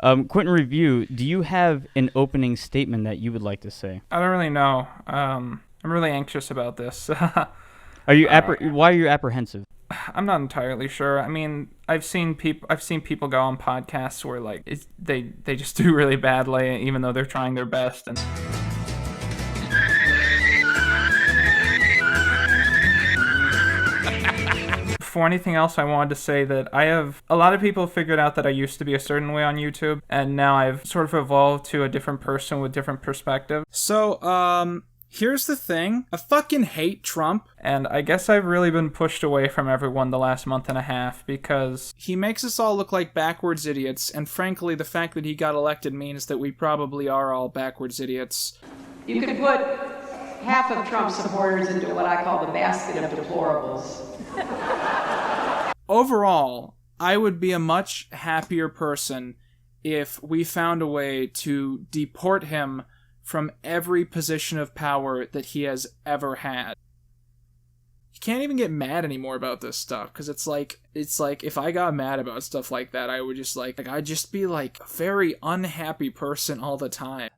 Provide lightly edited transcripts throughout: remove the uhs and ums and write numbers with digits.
Quinton Review, do you have an opening statement that you would like to say? I don't really know. I'm really anxious about this. Are you why are you apprehensive? I'm not entirely sure. I mean, I've seen people go on podcasts where like they just do really badly, even though they're trying their best. And before anything else, I wanted to say that a lot of people figured out that I used to be a certain way on YouTube, and now I've sort of evolved to a different person with different perspectives. So, here's the thing. I fucking hate Trump. And I guess I've really been pushed away from everyone the last month and a half because he makes us all look like backwards idiots, and frankly, the fact that he got elected means that we probably are all backwards idiots. You could put half of Trump's supporters into what I call the basket of deplorables. Overall, I would be a much happier person if we found a way to deport him from every position of power that he has ever had. You can't even get mad anymore about this stuff, because it's like if I got mad about stuff like that, I would just I'd just be like a very unhappy person all the time.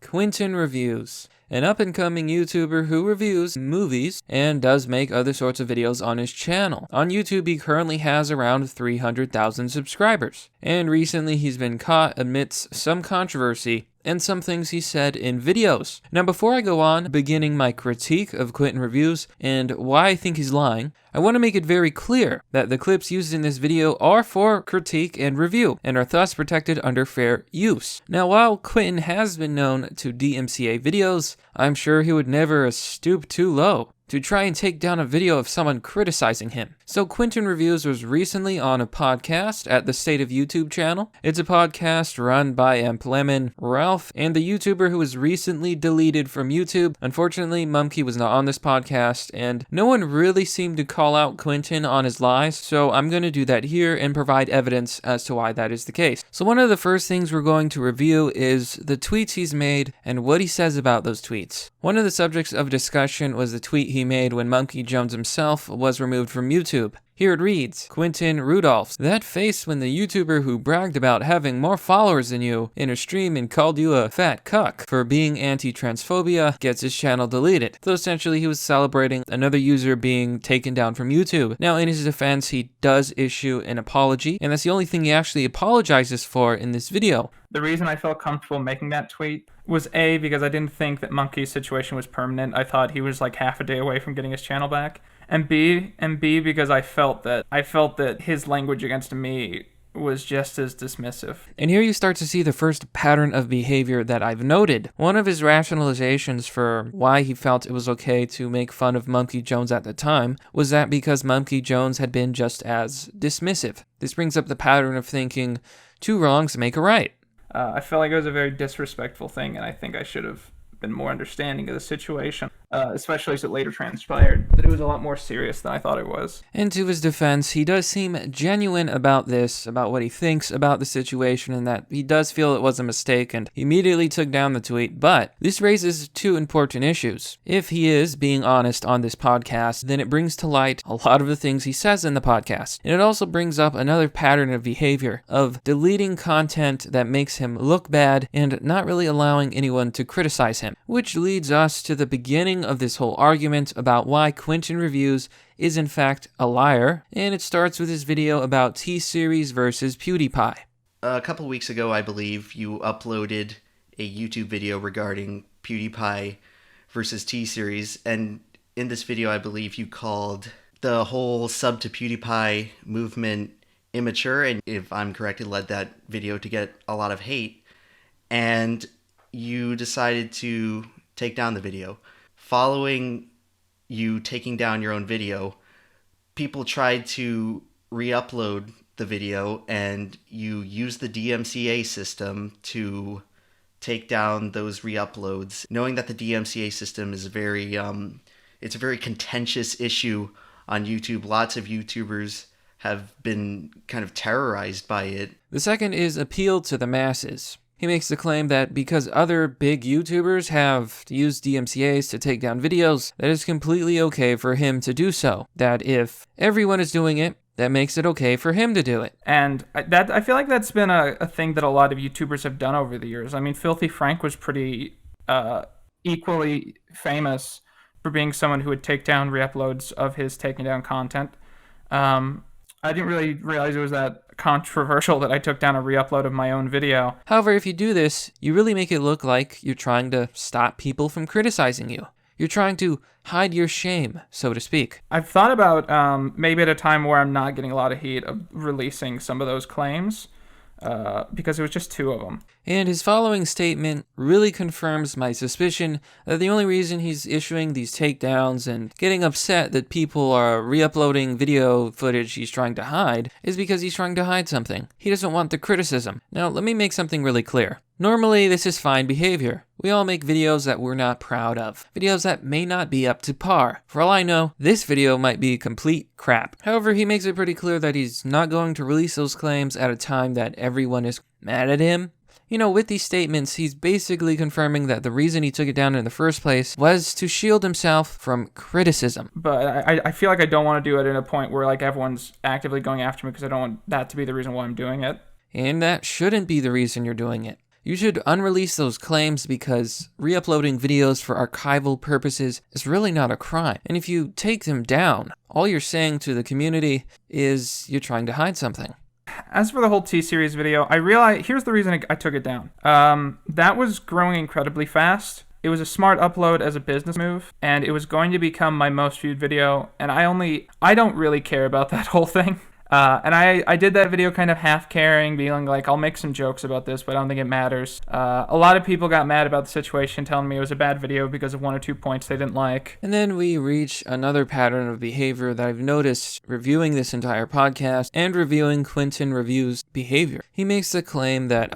Quinton Reviews, an up-and-coming YouTuber who reviews movies and does make other sorts of videos on his channel. On YouTube, he currently has around 300,000 subscribers, and recently he's been caught amidst some controversy and some things he said in videos. Now, before I go on beginning my critique of Quinton Reviews and why I think he's lying, I want to make it very clear that the clips used in this video are for critique and review, and are thus protected under fair use. Now, while Quinton has been known to DMCA videos, I'm sure he would never stoop too low to try and take down a video of someone criticizing him. So Quinton Reviews was recently on a podcast at the State of YouTube channel. It's a podcast run by Lemon Ralph, and the YouTuber who was recently deleted from YouTube. Unfortunately, Mumkey was not on this podcast, and no one really seemed to call out Quinton on his lies, so I'm going to do that here and provide evidence as to why that is the case. So one of the first things we're going to review is the tweets he's made and what he says about those tweets. One of the subjects of discussion was the tweet he made when Monkey Jones himself was removed from YouTube. Here it reads, Quinton Rudolphs, that face when the YouTuber who bragged about having more followers than you in a stream and called you a fat cuck for being anti-transphobia gets his channel deleted. So essentially he was celebrating another user being taken down from YouTube. Now in his defense, he does issue an apology, and that's the only thing he actually apologizes for in this video. The reason I felt comfortable making that tweet was A, because I didn't think that Monkey's situation was permanent. I thought he was like half a day away from getting his channel back. And B, because I felt that his language against me was just as dismissive. And here you start to see the first pattern of behavior that I've noted. One of his rationalizations for why he felt it was okay to make fun of Monkey Jones at the time was that because Monkey Jones had been just as dismissive. This brings up the pattern of thinking, two wrongs make a right. I felt like it was a very disrespectful thing, and I think I should have been more understanding of the situation, especially as it later transpired that it was a lot more serious than I thought it was. And to his defense, he does seem genuine about this, about what he thinks about the situation, and that he does feel it was a mistake, and he immediately took down the tweet. But this raises two important issues. If he is being honest on this podcast, then it brings to light a lot of the things he says in the podcast. And it also brings up another pattern of behavior, of deleting content that makes him look bad and not really allowing anyone to criticize him. Which leads us to the beginning of this whole argument about why Quinton Reviews is in fact a liar, and it starts with his video about T-Series versus PewDiePie. A couple weeks ago, I believe, you uploaded a YouTube video regarding PewDiePie versus T-Series, and in this video, I believe you called the whole sub to PewDiePie movement immature, and if I'm correct, it led that video to get a lot of hate, and you decided to take down the video. Following you taking down your own video, people tried to re-upload the video, and you used the DMCA system to take down those re-uploads, knowing that the DMCA system is it's a very contentious issue on YouTube. Lots of YouTubers have been kind of terrorized by it. The second is appeal to the masses. He makes the claim that because other big YouTubers have used DMCAs to take down videos, that it's completely okay for him to do so. That if everyone is doing it, that makes it okay for him to do it. And I feel like that's been a thing that a lot of YouTubers have done over the years. I mean, Filthy Frank was pretty equally famous for being someone who would take down re-uploads of his taking down content. I didn't really realize it was that controversial that I took down a re-upload of my own video. However, if you do this, you really make it look like you're trying to stop people from criticizing you. You're trying to hide your shame, so to speak. I've thought about maybe at a time where I'm not getting a lot of heat of releasing some of those claims because it was just 2 of them. And his following statement really confirms my suspicion that the only reason he's issuing these takedowns and getting upset that people are re-uploading video footage he's trying to hide is because he's trying to hide something. He doesn't want the criticism. Now, let me make something really clear. Normally, this is fine behavior. We all make videos that we're not proud of. Videos that may not be up to par. For all I know, this video might be complete crap. However, he makes it pretty clear that he's not going to release those claims at a time that everyone is mad at him. You know, with these statements, he's basically confirming that the reason he took it down in the first place was to shield himself from criticism. But I feel like I don't want to do it at a point where like everyone's actively going after me because I don't want that to be the reason why I'm doing it. And that shouldn't be the reason you're doing it. You should unrelease those claims because re-uploading videos for archival purposes is really not a crime. And if you take them down, all you're saying to the community is you're trying to hide something. As for the whole T-Series video, I realized, here's the reason I took it down. That was growing incredibly fast. It was a smart upload as a business move, and it was going to become my most viewed video, and I don't really care about that whole thing. And I did that video kind of half caring, being like, I'll make some jokes about this, but I don't think it matters. A lot of people got mad about the situation, telling me it was a bad video because of 1 or 2 points they didn't like. And then we reach another pattern of behavior that I've noticed reviewing this entire podcast and reviewing Quinton Reviews' behavior. He makes the claim that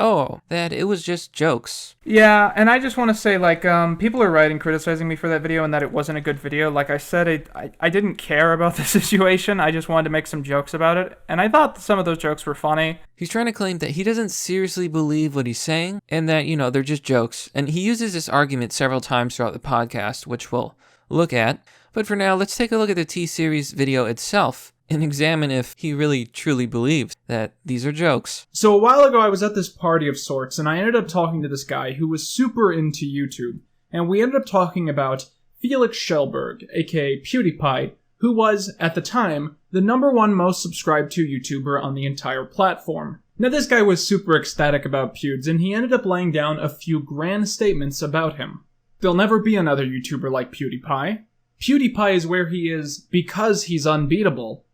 it was just jokes. Yeah, and I just want to say, like, people are right in criticizing me for that video and that it wasn't a good video. Like I said, I didn't care about the situation. I just wanted to make some jokes about it. And I thought some of those jokes were funny. He's trying to claim that he doesn't seriously believe what he's saying and that, they're just jokes. And he uses this argument several times throughout the podcast, which we'll look at. But for now, let's take a look at the T-Series video itself and examine if he really truly believes that these are jokes. So a while ago, I was at this party of sorts, and I ended up talking to this guy who was super into YouTube. And we ended up talking about Felix Schellberg, aka PewDiePie, who was, at the time, the #1 most subscribed to YouTuber on the entire platform. Now this guy was super ecstatic about Pewds, and he ended up laying down a few grand statements about him. There'll never be another YouTuber like PewDiePie. PewDiePie is where he is because he's unbeatable,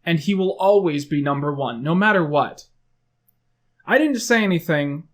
and he will always be #1, no matter what. I didn't say anything,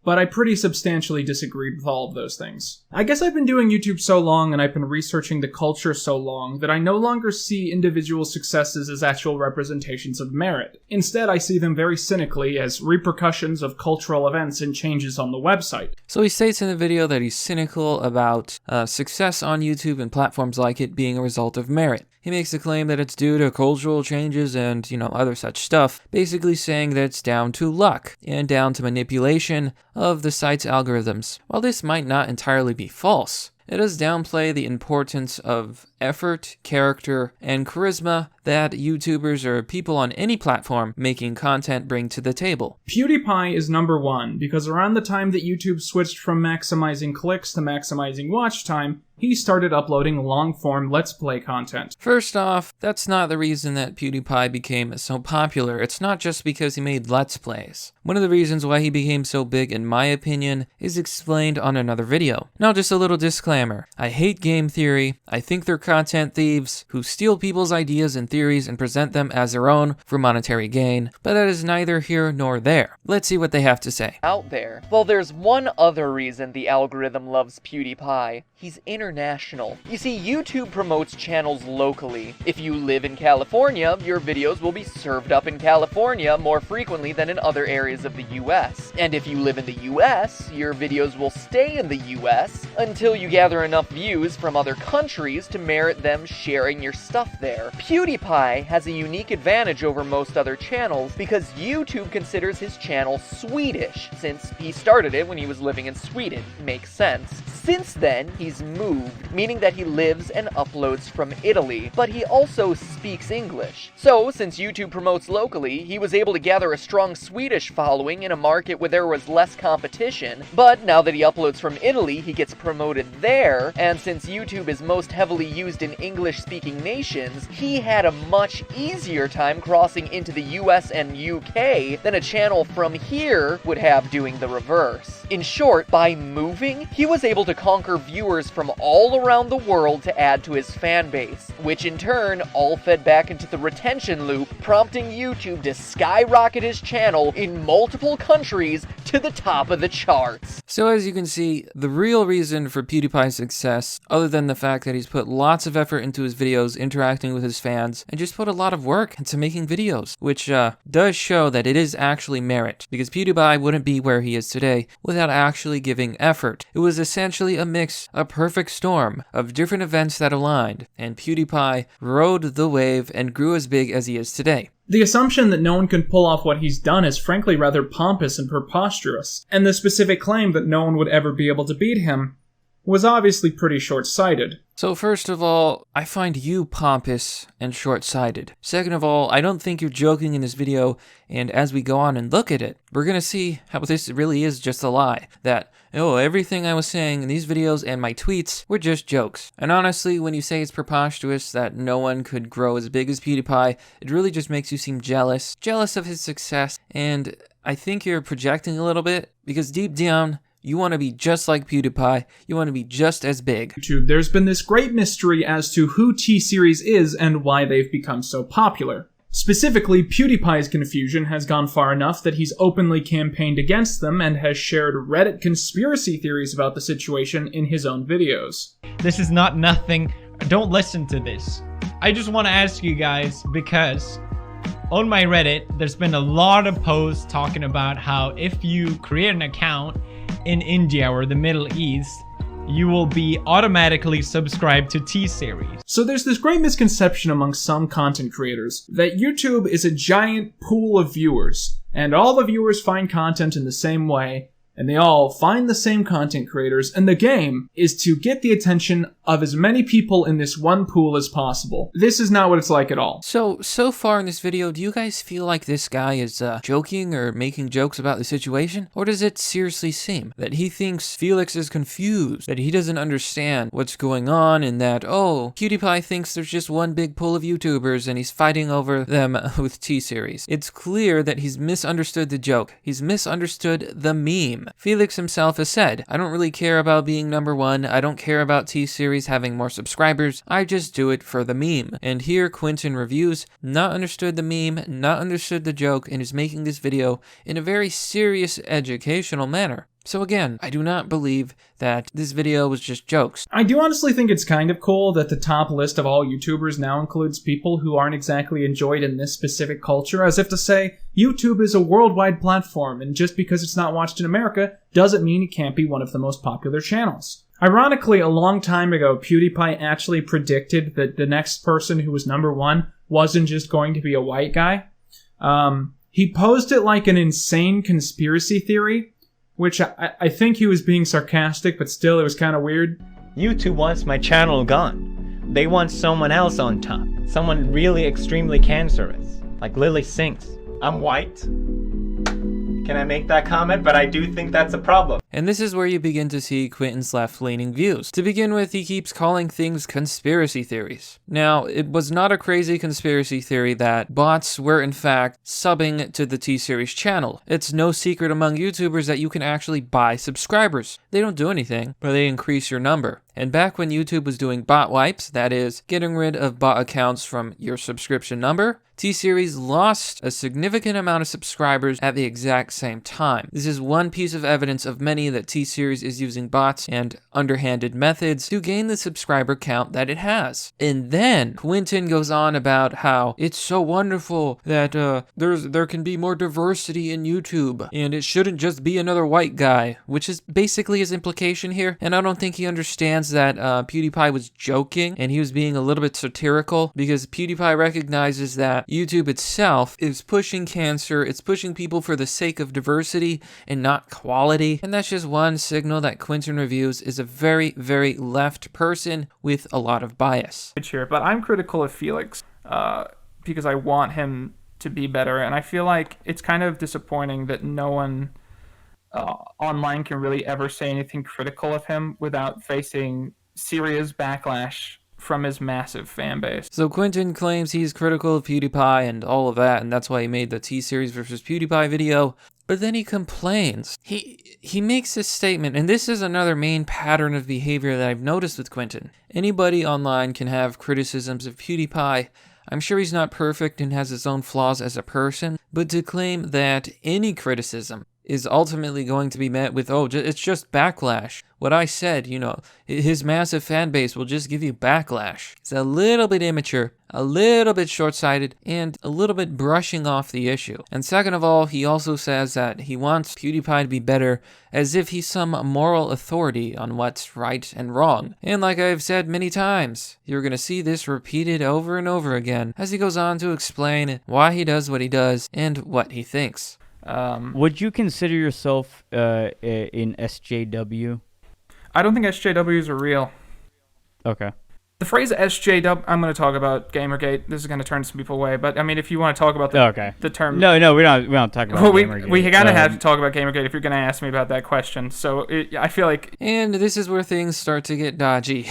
but I pretty substantially disagreed with all of those things. I guess I've been doing YouTube so long and I've been researching the culture so long that I no longer see individual successes as actual representations of merit. Instead, I see them very cynically as repercussions of cultural events and changes on the website. So he states in the video that he's cynical about success on YouTube and platforms like it being a result of merit. He makes the claim that it's due to cultural changes and, other such stuff, basically saying that it's down to luck and down to manipulation of the site's algorithms. While this might not entirely be false, it does downplay the importance of effort, character, and charisma that YouTubers or people on any platform making content bring to the table. PewDiePie is #1 because around the time that YouTube switched from maximizing clicks to maximizing watch time, he started uploading long-form Let's Play content. First off, that's not the reason that PewDiePie became so popular. It's not just because he made Let's Plays. One of the reasons why he became so big, in my opinion, is explained on another video. Now, just a little disclaimer. I hate game theory. I think they're content thieves who steal people's ideas and theories and present them as their own for monetary gain, but that is neither here nor there. Let's see what they have to say. Out there. Well, there's one other reason the algorithm loves PewDiePie. He's international. You see, YouTube promotes channels locally. If you live in California, your videos will be served up in California more frequently than in other areas of the US. And if you live in the US, your videos will stay in the US until you gather enough views from other countries to merit them sharing your stuff there. PewDiePie has a unique advantage over most other channels because YouTube considers his channel Swedish, since he started it when he was living in Sweden. Makes sense. Since then, he's moved, meaning that he lives and uploads from Italy, but he also speaks English. So, since YouTube promotes locally, he was able to gather a strong Swedish following in a market where there was less competition, but now that he uploads from Italy, he gets promoted there, and since YouTube is most heavily used in English-speaking nations, he had a much easier time crossing into the US and UK than a channel from here would have doing the reverse. In short, by moving, he was able to conquer viewers from all around the world to add to his fan base, which in turn all fed back into the retention loop, prompting YouTube to skyrocket his channel in multiple countries to the top of the charts. So as you can see, the real reason for PewDiePie's success, other than the fact that he's put lots of effort into his videos, interacting with his fans, and just put a lot of work into making videos, which does show that it is actually merit, because PewDiePie wouldn't be where he is today without actually giving effort. It was essentially a mix, a perfect storm of different events that aligned, and PewDiePie rode the wave and grew as big as he is today. The assumption that no one can pull off what he's done is frankly rather pompous and preposterous, and the specific claim that no one would ever be able to beat him was obviously pretty short-sighted. So first of all, I find you pompous and short-sighted. Second of all, I don't think you're joking in this video, and as we go on and look at it, we're gonna see how this really is just a lie. That, oh, everything I was saying in these videos and my tweets were just jokes. And honestly, when you say it's preposterous that no one could grow as big as PewDiePie, it really just makes you seem jealous of his success, and I think you're projecting a little bit, because deep down, you want to be just like PewDiePie. You want to be just as big. There's been this great mystery as to who T-Series is and why they've become so popular. Specifically, PewDiePie's confusion has gone far enough that he's openly campaigned against them and has shared Reddit conspiracy theories about the situation in his own videos. This is not nothing. Don't listen to this. I just want to ask you guys, because on my Reddit, there's been a lot of posts talking about how if you create an account in India or the Middle East, you will be automatically subscribed to T-Series. So there's this great misconception among some content creators that YouTube is a giant pool of viewers, and all the viewers find content in the same way, and they all find the same content creators, and the game is to get the attention of as many people in this one pool as possible. This is not what it's like at all. So far in this video, do you guys feel like this guy is joking or making jokes about the situation? Or does it seriously seem that he thinks Felix is confused, that he doesn't understand what's going on, and that, oh, PewDiePie thinks there's just one big pool of YouTubers and he's fighting over them with T-Series? It's clear that he's misunderstood the joke. He's misunderstood the meme. Felix himself has said, I don't really care about being number one, I don't care about T-Series having more subscribers, I just do it for the meme. And here Quinton Reviews not understood the meme, not understood the joke, and is making this video in a very serious educational manner. So again, I do not believe that this video was just jokes. I do honestly think it's kind of cool that the top list of all YouTubers now includes people who aren't exactly enjoyed in this specific culture, as if to say, YouTube is a worldwide platform, and just because it's not watched in America doesn't mean it can't be one of the most popular channels. Ironically, a long time ago, PewDiePie actually predicted that the next person who was number one wasn't just going to be a white guy. He posed it like an insane conspiracy theory, which I think he was being sarcastic, but still it was kind of weird. YouTube wants my channel gone. They want someone else on top. Someone really extremely cancerous. Like Lily Sinks. I'm white. Can I make that comment? But I do think that's a problem. And this is where you begin to see Quinton's left-leaning views. To begin with, he keeps calling things conspiracy theories. Now, it was not a crazy conspiracy theory that bots were in fact subbing to the T-Series channel. It's no secret among YouTubers that you can actually buy subscribers. They don't do anything, but they increase your number. And back when YouTube was doing bot wipes, that is, getting rid of bot accounts from your subscription number, T-Series lost a significant amount of subscribers at the exact same time. This is one piece of evidence of many that T-Series is using bots and underhanded methods to gain the subscriber count that it has. And then Quinton goes on about how it's so wonderful that there can be more diversity in YouTube, and it shouldn't just be another white guy, which is basically his implication here. And I don't think he understands that PewDiePie was joking and he was being a little bit satirical, because PewDiePie recognizes that YouTube itself is pushing cancer, it's pushing people for the sake of diversity and not quality. And that's just one signal that Quinton Reviews is a very, very left person with a lot of bias. But I'm critical of Felix because I want him to be better, and I feel like it's kind of disappointing that no one online can really ever say anything critical of him without facing serious backlash from his massive fan base. So Quinton claims he's critical of PewDiePie and all of that, and that's why he made the T-Series versus PewDiePie video. But then he complains. He makes this statement, and this is another main pattern of behavior that I've noticed with Quinton. Anybody online can have criticisms of PewDiePie. I'm sure he's not perfect and has his own flaws as a person, but to claim that any criticism is ultimately going to be met with, oh, it's just backlash. What I said, his massive fan base will just give you backlash. It's a little bit immature, a little bit short-sighted, and a little bit brushing off the issue. And second of all, he also says that he wants PewDiePie to be better, as if he's some moral authority on what's right and wrong. And like I've said many times, you're gonna see this repeated over and over again as he goes on to explain why he does what he does and what he thinks. Would you consider yourself in SJW? I don't think SJWs are real. Okay. The phrase SJW, I'm going to talk about Gamergate. This is going to turn some people away, but I mean, if you want to talk about the term, no, we don't talk about Gamergate. We gotta have to talk about Gamergate if you're going to ask me about that question. So I feel like, and this is where things start to get dodgy.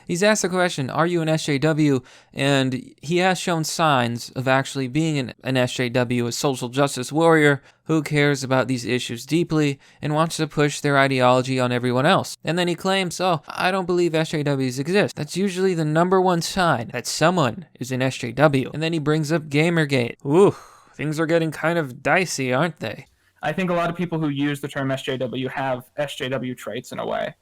He's asked the question, are you an SJW? And he has shown signs of actually being an SJW, a social justice warrior who cares about these issues deeply and wants to push their ideology on everyone else. And then he claims, oh, I don't believe SJWs exist. That's usually the number one sign that someone is an SJW. And then he brings up Gamergate. Ooh, things are getting kind of dicey, aren't they? I think a lot of people who use the term SJW have SJW traits in a way.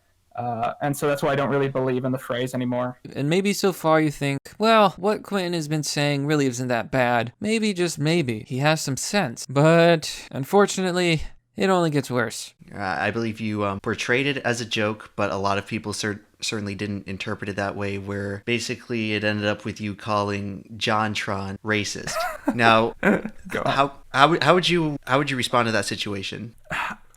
And so that's why I don't really believe in the phrase anymore. And maybe so far you think, well, what Quinton has been saying really isn't that bad. Maybe, just maybe, he has some sense. But unfortunately, it only gets worse. I believe you portrayed it as a joke, but a lot of people certainly didn't interpret it that way, where basically it ended up with you calling JonTron racist. Now, how would you respond to that situation?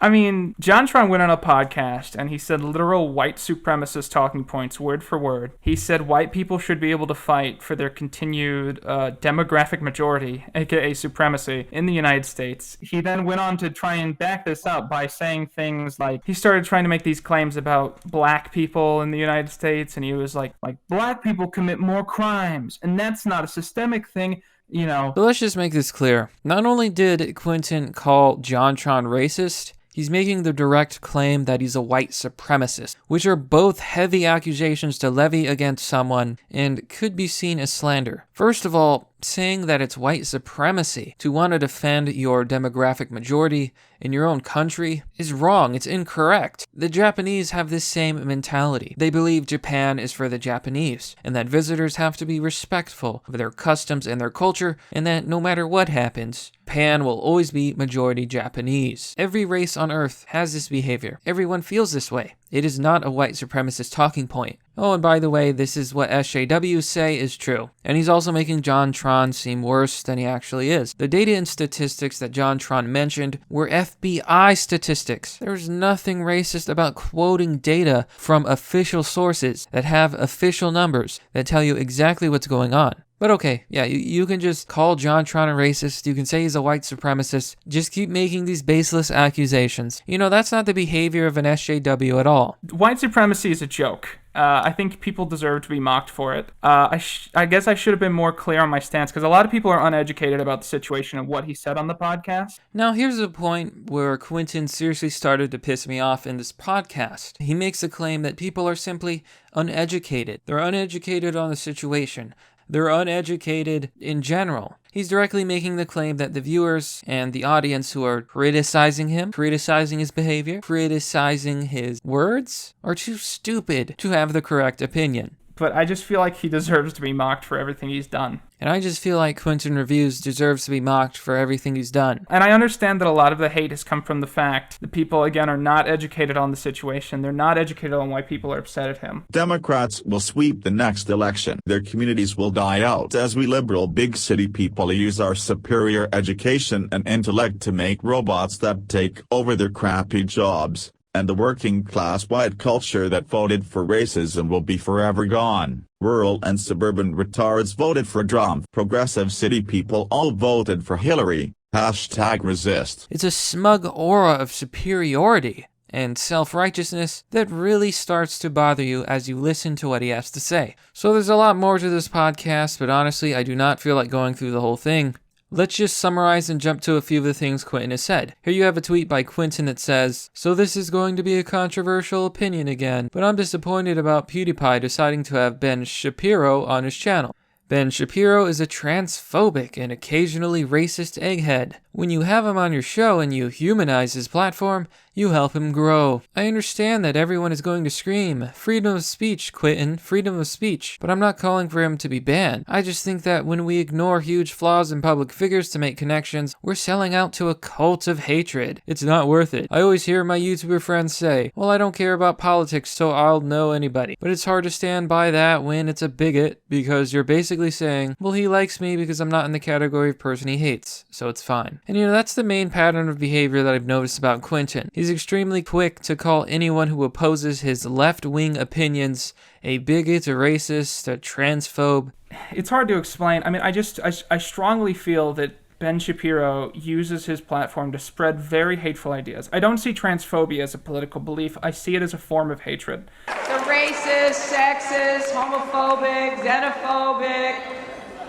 I mean, JonTron went on a podcast and he said literal white supremacist talking points word for word. He said white people should be able to fight for their continued demographic majority, aka supremacy, in the United States. He then went on to try and back this up by saying things like, he started trying to make these claims about black people in the United States, and he was like black people commit more crimes, and that's not a systemic thing. But let's just make this clear. Not only did Quinton call JonTron racist, he's making the direct claim that he's a white supremacist, which are both heavy accusations to levy against someone and could be seen as slander. First of all, saying that it's white supremacy to want to defend your demographic majority in your own country is wrong. It's incorrect. The Japanese have this same mentality. They believe Japan is for the Japanese, and that visitors have to be respectful of their customs and their culture, and that no matter what happens, Japan will always be majority Japanese. Every race on Earth has this behavior. Everyone feels this way. It is not a white supremacist talking point. Oh, and by the way, this is what SJWs say is true. And he's also making JonTron seem worse than he actually is. The data and statistics that JonTron mentioned were FBI statistics. There's nothing racist about quoting data from official sources that have official numbers that tell you exactly what's going on. But okay, yeah, you can just call JonTron a racist, you can say he's a white supremacist, just keep making these baseless accusations. That's not the behavior of an SJW at all. White supremacy is a joke. I think people deserve to be mocked for it. I guess I should have been more clear on my stance, because a lot of people are uneducated about the situation and what he said on the podcast. Now, here's a point where Quinton seriously started to piss me off in this podcast. He makes a claim that people are simply uneducated. They're uneducated on the situation. They're uneducated in general. He's directly making the claim that the viewers and the audience who are criticizing him, criticizing his behavior, criticizing his words, are too stupid to have the correct opinion. But I just feel like he deserves to be mocked for everything he's done. And I just feel like Quinton Reviews deserves to be mocked for everything he's done. And I understand that a lot of the hate has come from the fact that people, again, are not educated on the situation. They're not educated on why people are upset at him. Democrats will sweep the next election. Their communities will die out as we liberal big city people use our superior education and intellect to make robots that take over their crappy jobs. And the working class white culture that voted for racism will be forever gone. Rural and suburban retards voted for Trump. Progressive city people all voted for Hillary. #resist. It's a smug aura of superiority and self-righteousness that really starts to bother you as you listen to what he has to say. So there's a lot more to this podcast, but honestly, I do not feel like going through the whole thing. Let's just summarize and jump to a few of the things Quinton has said. Here you have a tweet by Quinton that says, "So this is going to be a controversial opinion again, but I'm disappointed about PewDiePie deciding to have Ben Shapiro on his channel. Ben Shapiro is a transphobic and occasionally racist egghead. When you have him on your show and you humanize his platform, you help him grow. I understand that everyone is going to scream, freedom of speech, Quinton, freedom of speech, but I'm not calling for him to be banned. I just think that when we ignore huge flaws in public figures to make connections, we're selling out to a cult of hatred. It's not worth it. I always hear my YouTuber friends say, well, I don't care about politics, so I'll know anybody. But it's hard to stand by that when it's a bigot, because you're basically saying, well, he likes me because I'm not in the category of person he hates, so it's fine. And that's the main pattern of behavior that I've noticed about Quinton. He's extremely quick to call anyone who opposes his left-wing opinions a bigot, a racist, a transphobe. It's hard to explain. I mean, I strongly feel that Ben Shapiro uses his platform to spread very hateful ideas. I don't see transphobia as a political belief. I see it as a form of hatred. The racist, sexist, homophobic, xenophobic,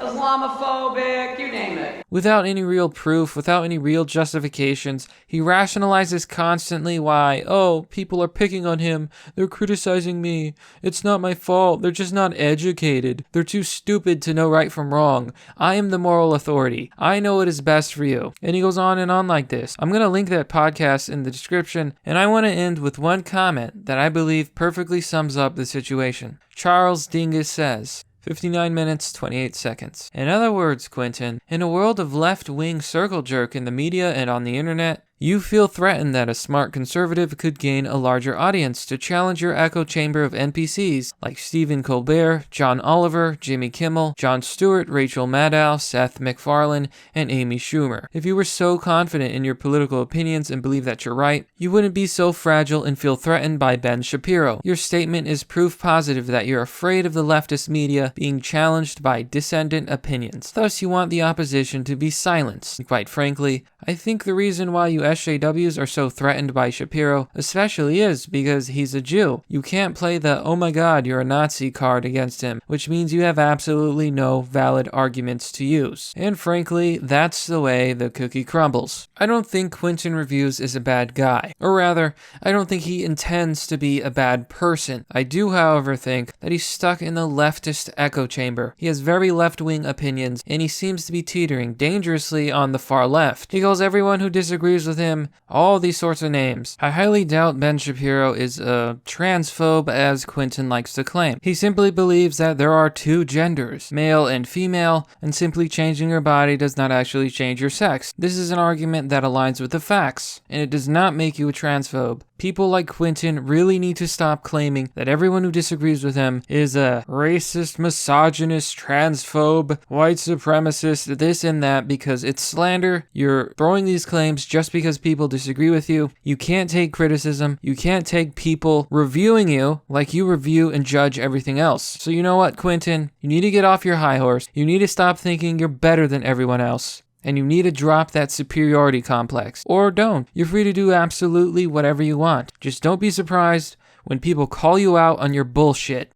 Islamophobic, you name it. Without any real proof, without any real justifications, he rationalizes constantly why, oh, people are picking on him, they're criticizing me, it's not my fault, they're just not educated, they're too stupid to know right from wrong, I am the moral authority, I know what is best for you. And he goes on and on like this. I'm going to link that podcast in the description, and I want to end with one comment that I believe perfectly sums up the situation. Charles Dingus says, 59 minutes, 28 seconds. In other words, Quinton, in a world of left-wing circle jerk in the media and on the internet, you feel threatened that a smart conservative could gain a larger audience to challenge your echo chamber of NPCs like Stephen Colbert, John Oliver, Jimmy Kimmel, Jon Stewart, Rachel Maddow, Seth MacFarlane, and Amy Schumer. If you were so confident in your political opinions and believe that you're right, you wouldn't be so fragile and feel threatened by Ben Shapiro. Your statement is proof positive that you're afraid of the leftist media being challenged by dissident opinions. Thus, you want the opposition to be silenced. And quite frankly, I think the reason why you SJWs are so threatened by Shapiro especially is because he's a Jew. You can't play the oh my god you're a Nazi card against him, which means you have absolutely no valid arguments to use. And frankly, that's the way the cookie crumbles. I don't think Quinton Reviews is a bad guy. Or rather, I don't think he intends to be a bad person. I do, however, think that he's stuck in the leftist echo chamber. He has very left-wing opinions, and he seems to be teetering dangerously on the far left. He calls everyone who disagrees with him all these sorts of names. I highly doubt Ben Shapiro is a transphobe, as Quinton likes to claim. He simply believes that there are two genders, male and female, and simply changing your body does not actually change your sex. This is an argument that aligns with the facts, and it does not make you a transphobe. People like Quinton really need to stop claiming that everyone who disagrees with him is a racist, misogynist, transphobe, white supremacist, this and that, because it's slander. You're throwing these claims just because people disagree with you. You can't take criticism. You can't take people reviewing you like you review and judge everything else. So you know what, Quinton? You need to get off your high horse. You need to stop thinking you're better than everyone else. And you need to drop that superiority complex. Or don't. You're free to do absolutely whatever you want. Just don't be surprised when people call you out on your bullshit.